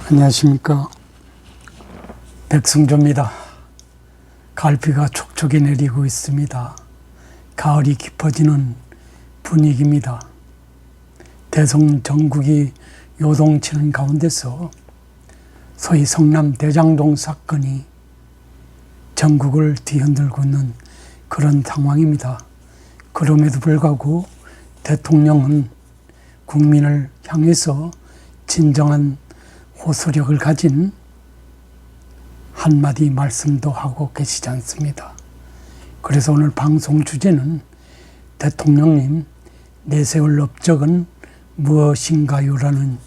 안녕하십니까. 백승조입니다. 가을비가 촉촉히 내리고 있습니다. 가을이 깊어지는 분위기입니다. 대성 전국이 요동치는 가운데서 소위 성남 대장동 사건이 전국을 뒤흔들고 있는 그런 상황입니다. 그럼에도 불구하고 대통령은 국민을 향해서 진정한 호소력을 가진 한마디 말씀도 하고 계시지 않습니다. 그래서 오늘 방송 주제는 대통령님 내세울 업적은 무엇인가요? 라는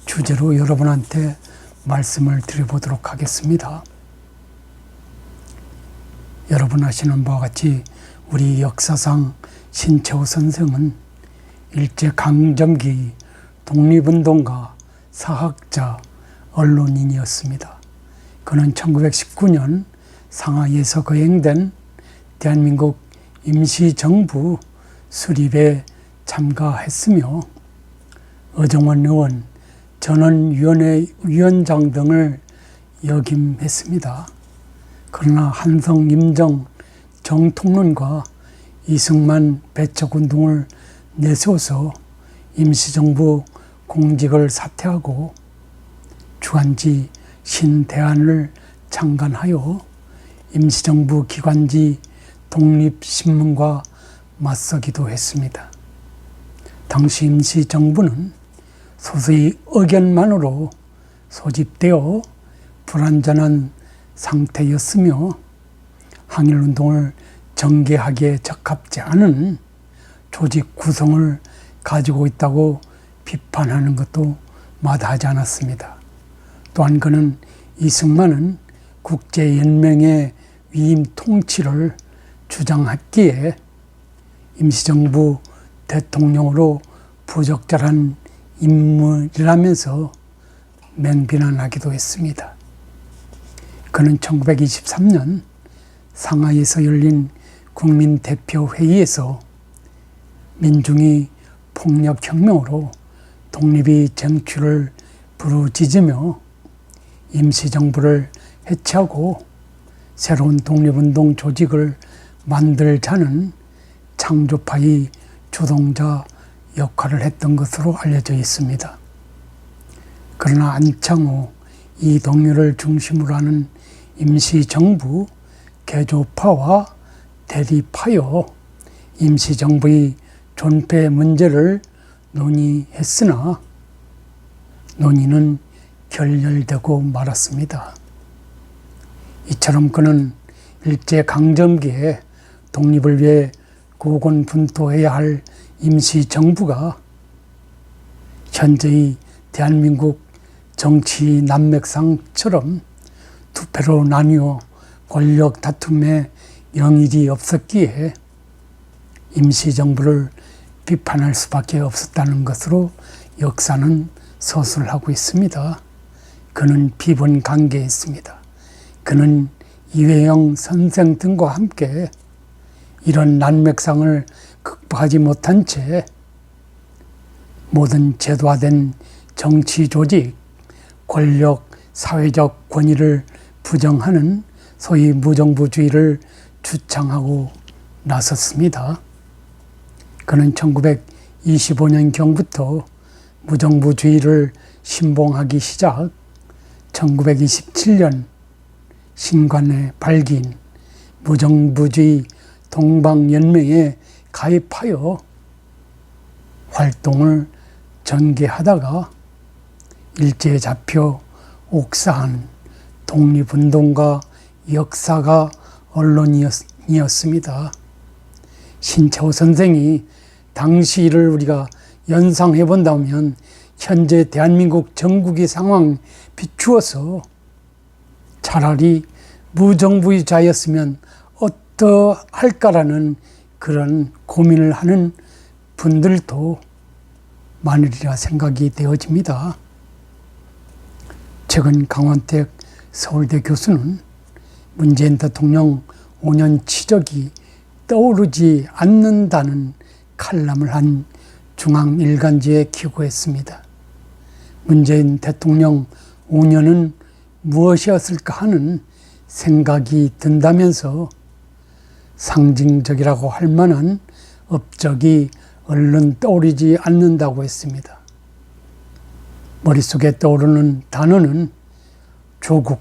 주제로 여러분한테 말씀을 드려보도록 하겠습니다. 여러분 아시는 바와 같이 우리 역사상 신채호 선생은 일제강점기 독립운동가, 사학자, 언론인이었습니다. 그는 1919년 상하이에서 거행된 대한민국 임시정부 수립에 참가했으며 어정원 의원, 전원위원회 위원장 등을 역임했습니다. 그러나 한성, 임정, 정통론과 이승만 배척운동을 내세워서 임시정부 공직을 사퇴하고 주간지 신대안을 창간하여 임시정부 기관지 독립신문과 맞서기도 했습니다. 당시 임시정부는 소수의 의견만으로 소집되어 불완전한 상태였으며 항일운동을 전개하기에 적합지 않은 조직 구성을 가지고 있다고 비판하는 것도 마다하지 않았습니다. 또한 그는 이승만은 국제연맹의 위임 통치를 주장했기에 임시정부 대통령으로 부적절한 인물이라면서 맹비난하기도 했습니다. 그는 1923년 상하이에서 열린 국민대표회의에서 민중이 폭력혁명으로 독립의 쟁취를 부르짖으며 임시정부를 해체하고 새로운 독립운동 조직을 만들자는 창조파의 주동자 역할을 했던 것으로 알려져 있습니다. 그러나 안창호, 이동유를 중심으로 하는 임시정부 개조파와 대립하여 임시정부의 존폐 문제를 논의했으나 논의는 결렬되고 말았습니다. 이처럼 그는 일제강점기에 독립을 위해 고군분투해야 할 임시정부가 현재의 대한민국 정치 난맥상처럼 투패로 나뉘어 권력 다툼에 영일이 없었기에 임시정부를 비판할 수밖에 없었다는 것으로 역사는 서술하고 있습니다. 그는 비본관계했습니다. 그는 이회영 선생 등과 함께 이런 난맥상을 극복하지 못한 채 모든 제도화된 정치 조직, 권력, 사회적 권위를 부정하는 소위 무정부주의를 주창하고 나섰습니다. 그는 1925년경부터 무정부주의를 신봉하기 시작 1927년 신관에 발기인 무정부주의 동방연맹에 가입하여 활동을 전개하다가 일제에 잡혀 옥사한 독립운동가 역사가 언론이었습니다. 신채호 선생이 당시 일을 우리가 연상해 본다면 현재 대한민국 전국의 상황 비추어서 차라리 무정부주의자였으면 어떠할까라는 그런 고민을 하는 분들도 많으리라 생각이 되어집니다. 최근 강원택 서울대 교수는 문재인 대통령 5년 치적이 떠오르지 않는다는 칼럼을 한 중앙일간지에 기고했습니다. 문재인 대통령 5년은 무엇이었을까 하는 생각이 든다면서 상징적이라고 할 만한 업적이 얼른 떠오르지 않는다고 했습니다. 머릿속에 떠오르는 단어는 조국,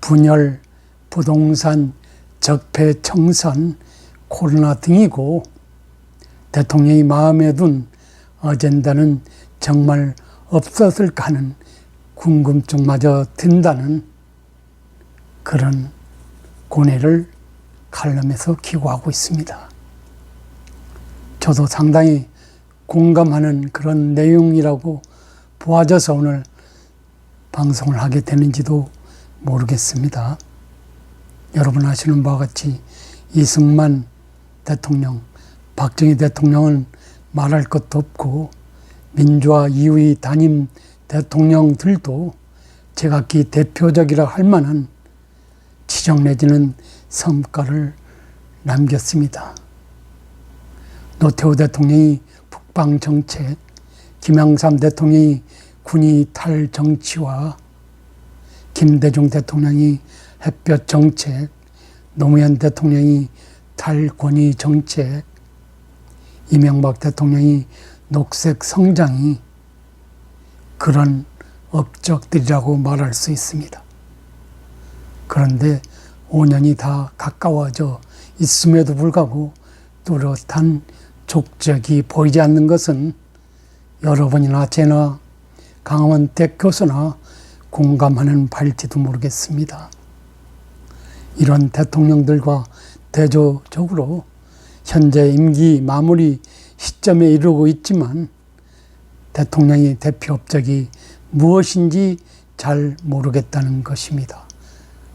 분열, 부동산, 적폐청산, 코로나 등이고 대통령이 마음에 둔 어젠다는 정말 없었을까 하는 궁금증마저 든다는 그런 고뇌를 칼럼에서 기고하고 있습니다. 저도 상당히 공감하는 그런 내용이라고 보아져서 오늘 방송을 하게 되는지도 모르겠습니다. 여러분 아시는 바와 같이 이승만 대통령, 박정희 대통령은 말할 것도 없고 민주화 이후의 단임 대통령들도 제각기 대표적이라 할 만한 지적 내지는 성과를 남겼습니다. 노태우 대통령이 북방정책, 김영삼 대통령이 군이 탈정치와 김대중 대통령이 햇볕 정책, 노무현 대통령이 탈권위 정책, 이명박 대통령이 녹색 성장이 그런 업적들이라고 말할 수 있습니다. 그런데 5년이 다 가까워져 있음에도 불구하고 뚜렷한 족적이 보이지 않는 것은 여러분이나 제나 강원택 교수나 공감하는 바일지도 모르겠습니다. 이런 대통령들과 대조적으로 현재 임기 마무리 시점에 이르고 있지만 대통령의 대표 업적이 무엇인지 잘 모르겠다는 것입니다.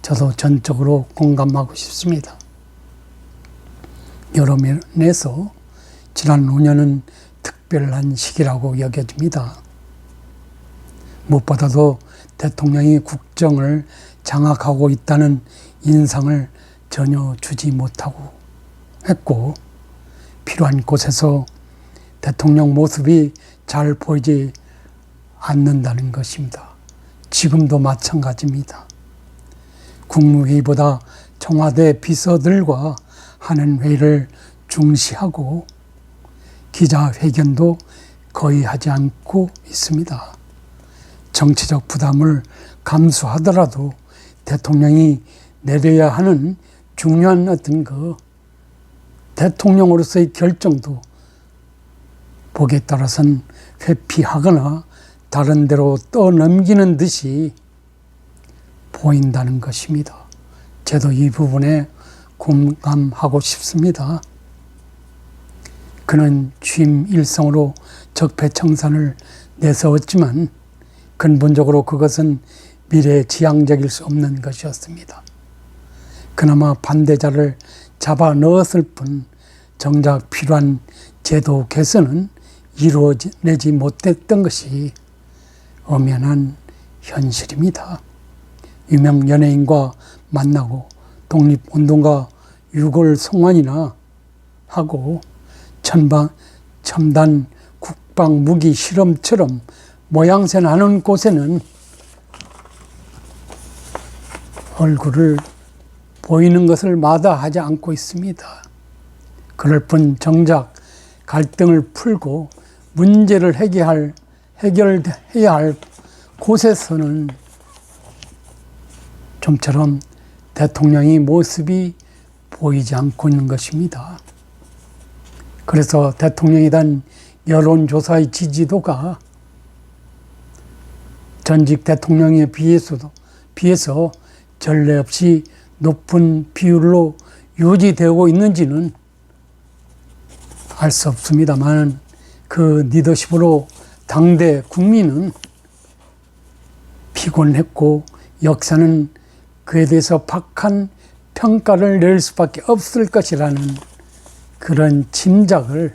저도 전적으로 공감하고 싶습니다. 여러 면에서 지난 5년은 특별한 시기라고 여겨집니다. 무엇보다도 대통령이 국정을 장악하고 있다는 인상을 전혀 주지 못하고 했고 필요한 곳에서 대통령 모습이 잘 보이지 않는다는 것입니다. 지금도 마찬가지입니다. 국무회의보다 청와대 비서들과 하는 회의를 중시하고 기자회견도 거의 하지 않고 있습니다. 정치적 부담을 감수하더라도 대통령이 내려야 하는 중요한 어떤 그 대통령으로서의 결정도 보기에 따라서는 회피하거나 다른 데로 떠넘기는 듯이 보인다는 것입니다. 저도 이 부분에 공감하고 싶습니다. 그는 취임 일성으로 적폐청산을 내세웠지만 근본적으로 그것은 미래지향적일 수 없는 것이었습니다. 그나마 반대자를 잡아 넣었을 뿐 정작 필요한 제도 개선은 이루어내지 못했던 것이 엄연한 현실입니다. 유명 연예인과 만나고 독립운동가 유골 송환이나 하고 첨단 국방 무기 실험처럼 모양새 나는 곳에는 얼굴을 보이는 것을 마다하지 않고 있습니다. 그럴 뿐 정작 갈등을 풀고 문제를 해결해야 할 곳에서는 좀처럼 대통령의 모습이 보이지 않고 있는 것입니다. 그래서 대통령에 대한 여론조사의 지지도가 전직 대통령에 비해서 전례 없이 높은 비율로 유지되고 있는지는 알 수 없습니다만 그 리더십으로 당대 국민은 피곤했고 역사는 그에 대해서 박한 평가를 내릴 수밖에 없을 것이라는 그런 짐작을,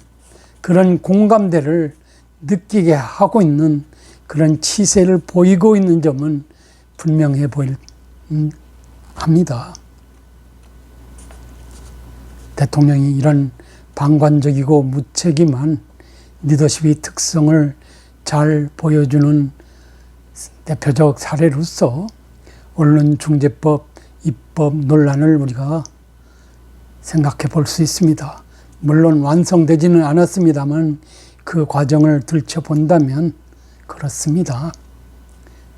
그런 공감대를 느끼게 하고 있는 그런 치세를 보이고 있는 점은 분명해 합니다. 대통령이 이런 방관적이고 무책임한 리더십의 특성을 잘 보여주는 대표적 사례로서 언론중재법 입법 논란을 우리가 생각해 볼 수 있습니다. 물론 완성되지는 않았습니다만 그 과정을 들춰본다면 그렇습니다.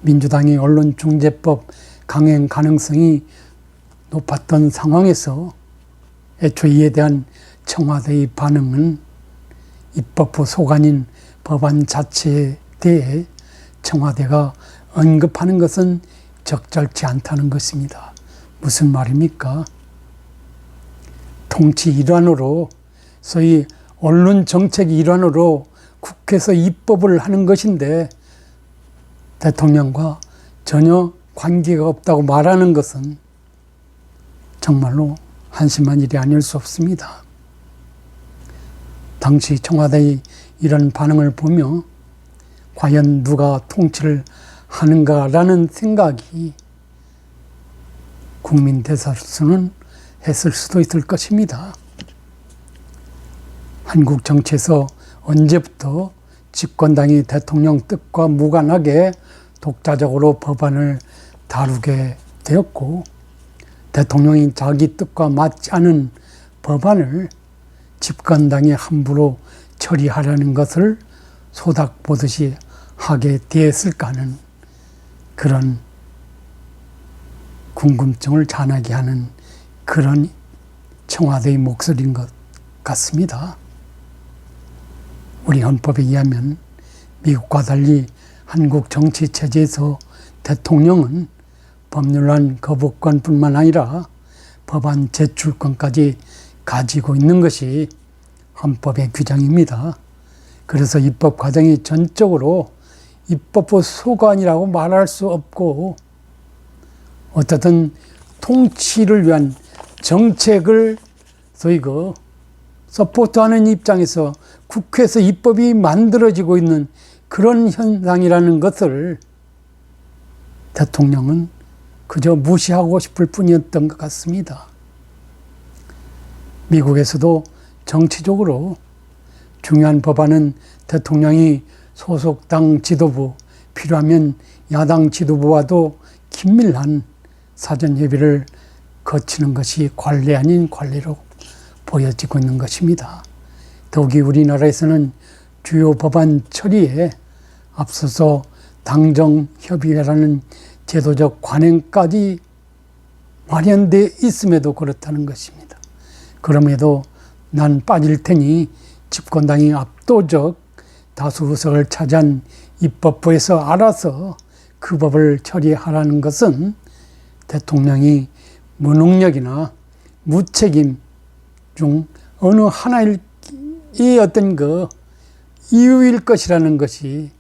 민주당이 언론중재법 강행 가능성이 높았던 상황에서 애초에 이에 대한 청와대의 반응은 입법부 소관인 법안 자체에 대해 청와대가 언급하는 것은 적절치 않다는 것입니다. 무슨 말입니까? 통치 일환으로, 소위 언론 정책 일환으로 국회에서 입법을 하는 것인데 대통령과 전혀 관계가 없다고 말하는 것은 정말로 한심한 일이 아닐 수 없습니다. 당시 청와대의 이런 반응을 보며 과연 누가 통치를 하는가라는 생각이 국민 대다수는 했을 수도 있을 것입니다. 한국 정치에서 언제부터 집권당이 대통령 뜻과 무관하게 독자적으로 법안을 다루게 되었고, 대통령이 자기 뜻과 맞지 않은 법안을 집권당이 함부로 처리하려는 것을 소닥 보듯이 하게 되었을까 하는 그런 궁금증을 자나게 하는 그런 청와대의 목소리인 것 같습니다. 우리 헌법에 의하면 미국과 달리 한국 정치 체제에서 대통령은 법률안 거부권뿐만 아니라 법안 제출권까지 가지고 있는 것이 헌법의 규정입니다. 그래서 입법 과정이 전적으로 입법부 소관이라고 말할 수 없고, 어쨌든 통치를 위한 정책을 소위 서포트하는 입장에서 국회에서 입법이 만들어지고 있는 그런 현상이라는 것을 대통령은 그저 무시하고 싶을 뿐이었던 것 같습니다. 미국에서도 정치적으로 중요한 법안은 대통령이 소속 당 지도부, 필요하면 야당 지도부와도 긴밀한 사전 협의를 거치는 것이 관례 아닌 관례로 보여지고 있는 것입니다. 더욱이 우리나라에서는 주요 법안 처리에 앞서서 당정협의회라는 제도적 관행까지 마련되어 있음에도 그렇다는 것입니다. 그럼에도 난 빠질 테니 집권당이 압도적 다수 의석을 차지한 입법부에서 알아서 그 법을 처리하라는 것은 대통령이 무능력이나 무책임 중 어느 하나의 어떤 이유일 것이라는 것이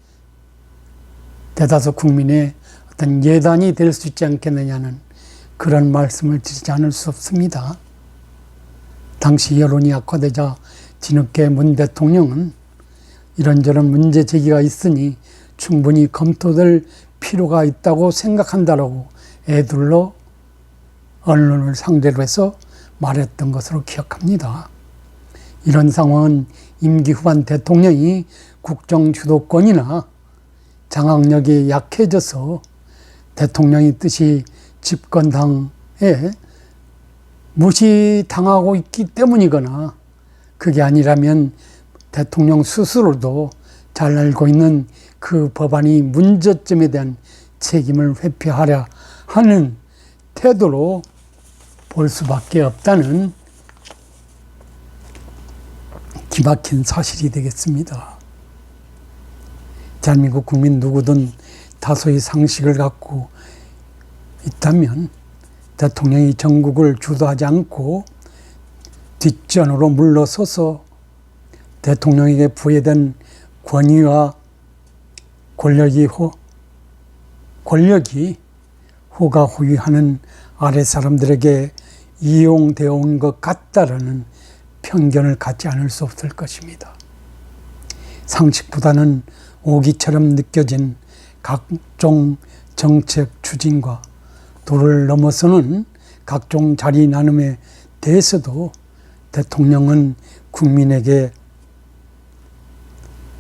대다수 국민의 어떤 예단이 될 수 있지 않겠느냐는 그런 말씀을 드리지 않을 수 없습니다. 당시 여론이 악화되자 뒤늦게 문 대통령은 이런저런 문제 제기가 있으니 충분히 검토될 필요가 있다고 생각한다라고 애둘러 언론을 상대로 해서 말했던 것으로 기억합니다. 이런 상황은 임기 후반 대통령이 국정 주도권이나 장악력이 약해져서 대통령의 뜻이 집권당에 무시당하고 있기 때문이거나, 그게 아니라면 대통령 스스로도 잘 알고 있는 그 법안이 문제점에 대한 책임을 회피하려 하는 태도로 볼 수밖에 없다는 기막힌 사실이 되겠습니다. 대한민국 국민 누구든 다소의 상식을 갖고 있다면 대통령이 전국을 주도하지 않고 뒷전으로 물러서서 대통령에게 부여된 권위와 권력이 호가호위하는 아래 사람들에게 이용되어 온 것 같다라는 편견을 갖지 않을 수 없을 것입니다. 상식보다는 오기처럼 느껴진 각종 정책 추진과 도를 넘어서는 각종 자리 나눔에 대해서도 대통령은 국민에게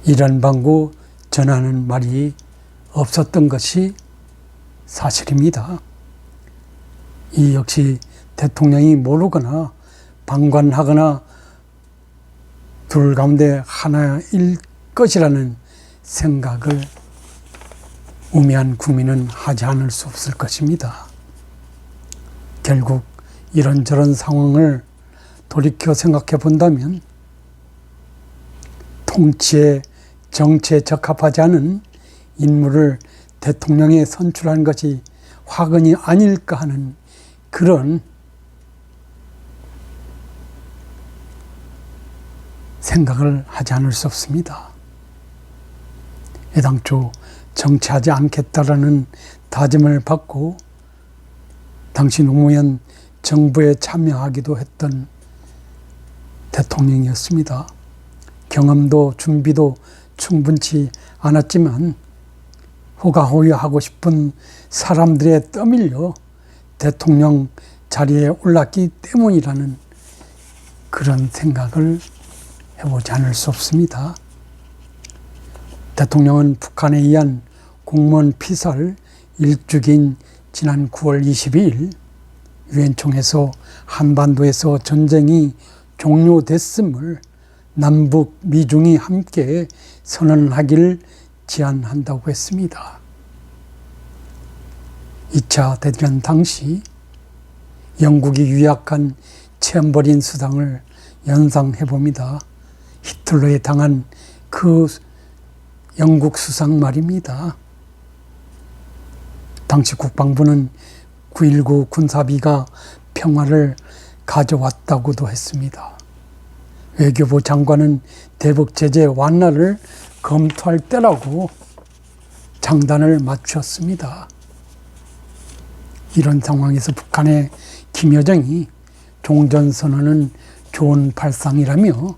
이런 방구 전하는 말이 없었던 것이 사실입니다. 이 역시 대통령이 모르거나 방관하거나 둘 가운데 하나일 것이라는 생각을 우매한 국민은 하지 않을 수 없을 것입니다. 결국 이런저런 상황을 돌이켜 생각해 본다면 통치의 정치에 적합하지 않은 인물을 대통령에 선출한 것이 화근이 아닐까 하는 그런 생각을 하지 않을 수 없습니다. 애당초 정치하지 않겠다라는 다짐을 받고 당시 노무현 정부에 참여하기도 했던 대통령이었습니다. 경험도 준비도 충분치 않았지만 호가호위하고 싶은 사람들에 떠밀려 대통령 자리에 올랐기 때문이라는 그런 생각을 해보지 않을 수 없습니다. 대통령은 북한에 의한 공무원 피살 일주기인 지난 9월 22일 유엔 총회에서 한반도에서 전쟁이 종료됐음을 남북 미중이 함께 선언하기를 제안한다고 했습니다. 2차 대전 당시 영국이 유약한 체험버린 수당을 연상해 봅니다. 히틀러에 당한 그 영국 수상 말입니다. 당시 국방부는 9.19 군사비가 평화를 가져왔다고도 했습니다. 외교부 장관은 대북 제재 완화를 검토할 때라고 장단을 맞추었습니다. 이런 상황에서 북한의 김여정이 종전선언은 좋은 발상이라며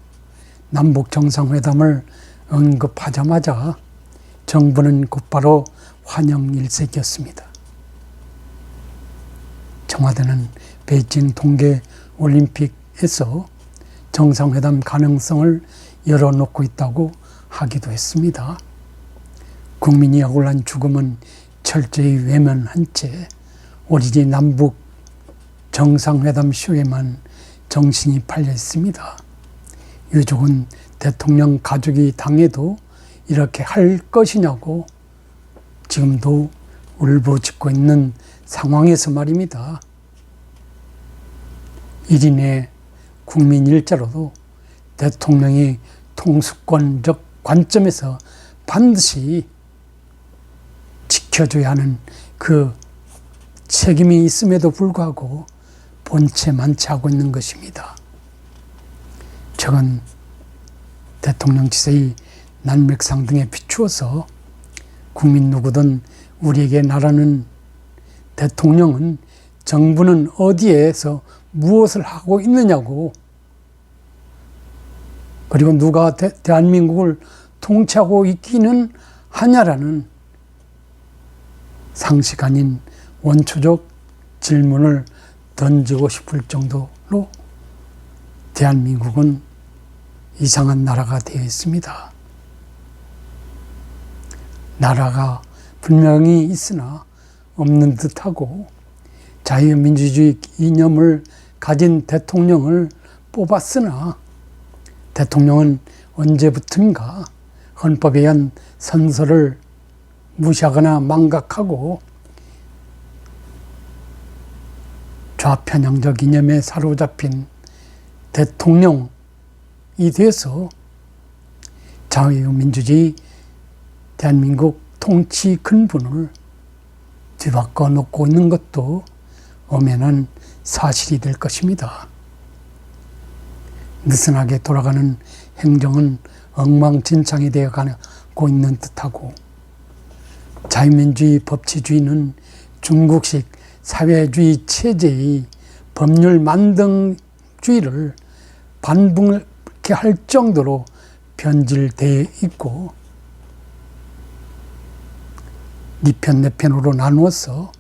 남북 정상회담을 언급하자마자 정부는 곧바로 환영 일색이었습니다. 청와대는 베이징 동계올림픽에서 정상회담 가능성을 열어놓고 있다고 하기도 했습니다. 국민이 억울한 죽음은 철저히 외면한 채 오로지 남북 정상회담 쇼에만 정신이 팔려 있습니다. 유족은 대통령 가족이 당해도 이렇게 할 것이냐고 지금도 울부짖고 있는 상황에서 말입니다. 1인의 국민 일자로도 대통령이 통수권적 관점에서 반드시 지켜줘야 하는 그 책임이 있음에도 불구하고 본체만치하고 있는 것입니다. 최근 대통령 지세의 난맥상 등에 비추어서 국민 누구든 우리에게 나라는 대통령은 정부는 어디에서 무엇을 하고 있느냐고 그리고 누가 대한민국을 통치하고 있기는 하냐라는 상식 아닌 원초적 질문을 던지고 싶을 정도로 대한민국은 이상한 나라가 되어 있습니다. 나라가 분명히 있으나 없는 듯하고 자유민주주의 이념을 가진 대통령을 뽑았으나 대통령은 언제부턴가 헌법에 의한 선서를 무시하거나 망각하고 좌편향적 이념에 사로잡힌 대통령이 돼서 자유민주주의 대한민국 통치 근본을 뒤바꿔 놓고 있는 것도 엄연한 사실이 될 것입니다. 느슨하게 돌아가는 행정은 엉망진창이 되어가고 있는 듯하고 자유민주주의 법치주의는 중국식 사회주의 체제의 법률 만등주의를 반복해 할 정도로 변질되어 있고 네 편 내 편으로 나누어서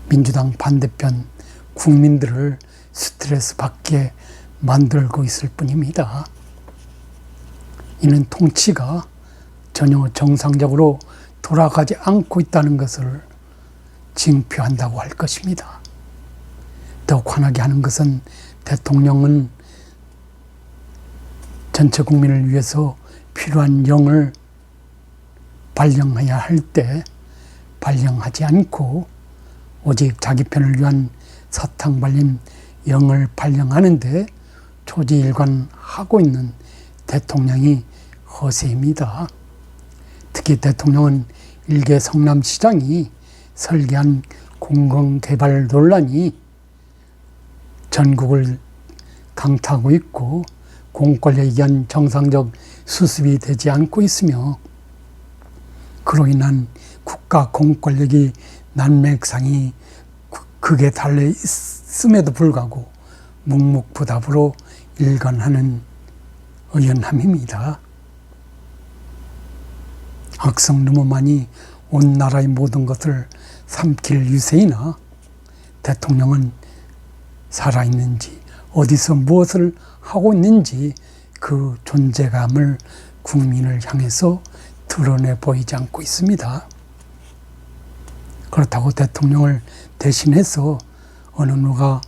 민주당 반대편 국민들을 스트레스 받게 만들고 있을 뿐입니다. 이는 통치가 전혀 정상적으로 돌아가지 않고 있다는 것을 징표한다고 할 것입니다. 더욱 화나게 하는 것은 대통령은 전체 국민을 위해서 필요한 영을 발령해야 할 때 발령하지 않고 오직 자기 편을 위한 사탕 발린 영을 발령하는데 초지일관하고 있는 대통령이 허세입니다. 특히 대통령은 일개 성남시장이 설계한 공공개발 논란이 전국을 강타하고 있고 공권력에 의한 정상적 수습이 되지 않고 있으며 그로 인한 국가 공권력이 난맥상이 극에 달려 있음에도 불구하고 묵묵부답으로 일관하는 의연함입니다. 악성 루머만이 온 나라의 모든 것을 삼킬 유세이나 대통령은 살아있는지 어디서 무엇을 하고 있는지 그 존재감을 국민을 향해서 드러내 보이지 않고 있습니다. 그렇다고 대통령을 대신해서 어느 누가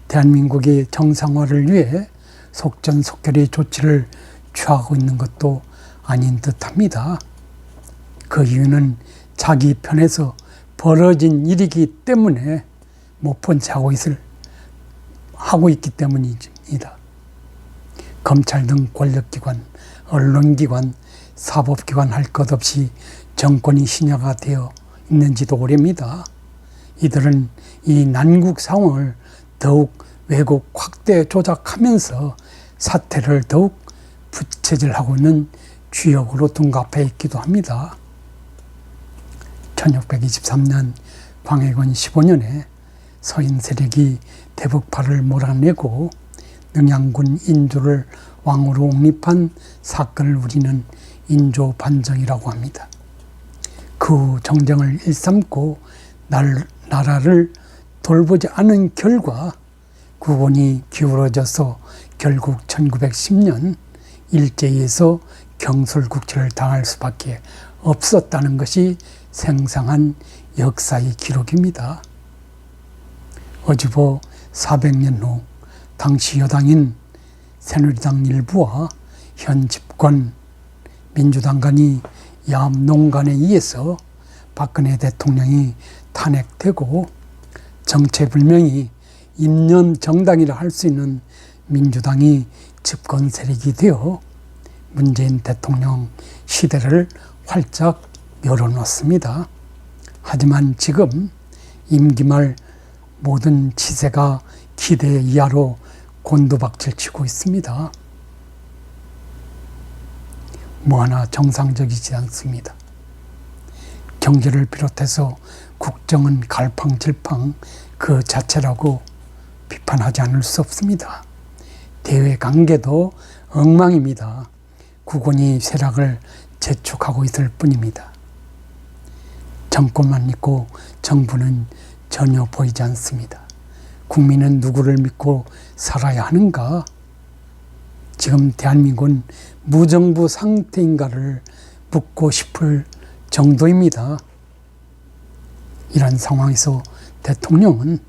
대한민국의 정상화를 위해 속전속결의 조치를 취하고 있는 것도 아닌 듯합니다. 그 이유는 자기 편에서 벌어진 일이기 때문에 못 본 채 하고 있기 때문입니다. 검찰 등 권력기관, 언론기관, 사법기관 할 것 없이 정권이 신여가 되어 있는지도 오래입니다. 이들은 이 난국 상황을 더욱 왜곡, 확대, 조작하면서 사태를 더욱 부채질하고 있는 주역으로 둔갑해 있기도 합니다. 1623년 광해군 15년에 서인 세력이 대북파를 몰아내고 능양군 인조를 왕으로 옹립한 사건을 우리는 인조 반정이라고 합니다. 그 정쟁을 일삼고 나라를 돌보지 않은 결과 국원이 기울어져서 결국 1910년 일제에서 경솔국지를 당할 수밖에 없었다는 것이 생생한 역사의 기록입니다. 어지보 400년 후 당시 여당인 새누리당 일부와 현 집권 민주당 간이 야합농간에 의해서 박근혜 대통령이 탄핵되고 정체불명이 임년 정당이라 할 수 있는 민주당이 집권 세력이 되어 문재인 대통령 시대를 활짝 열어놓습니다. 하지만 지금 임기 말 모든 치세가 기대 이하로 곤두박질치고 있습니다. 뭐 하나 정상적이지 않습니다. 경제를 비롯해서 국정은 갈팡질팡 그 자체라고 비판하지 않을 수 없습니다. 대외 관계도 엉망입니다. 국원이 쇠락을 재촉하고 있을 뿐입니다. 정권만 있고 정부는 전혀 보이지 않습니다. 국민은 누구를 믿고 살아야 하는가? 지금 대한민국은 무정부 상태인가를 묻고 싶을 정도입니다. 이런 상황에서 대통령은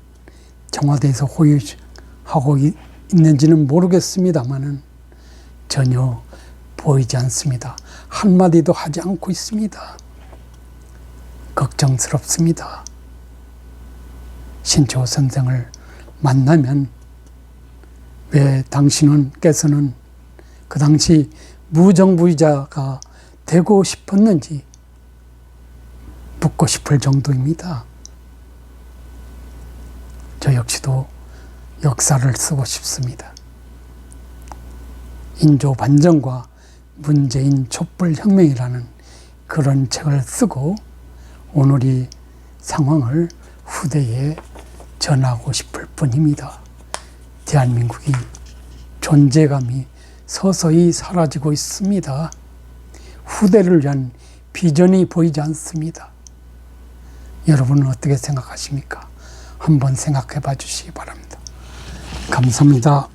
청와대에서 호의하고 있는지는 모르겠습니다만은 전혀 보이지 않습니다. 한마디도 하지 않고 있습니다. 걱정스럽습니다. 신초 선생을 만나면 왜 당신께서는 그 당시 무정부의자가 되고 싶었는지 묻고 싶을 정도입니다. 저 역시도 역사를 쓰고 싶습니다. 인조 반정과 문재인 촛불혁명이라는 그런 책을 쓰고 오늘의 상황을 후대에 전하고 싶을 뿐입니다. 대한민국이 존재감이 서서히 사라지고 있습니다. 후대를 위한 비전이 보이지 않습니다. 여러분은 어떻게 생각하십니까? 한번 생각해 봐 주시기 바랍니다. 감사합니다.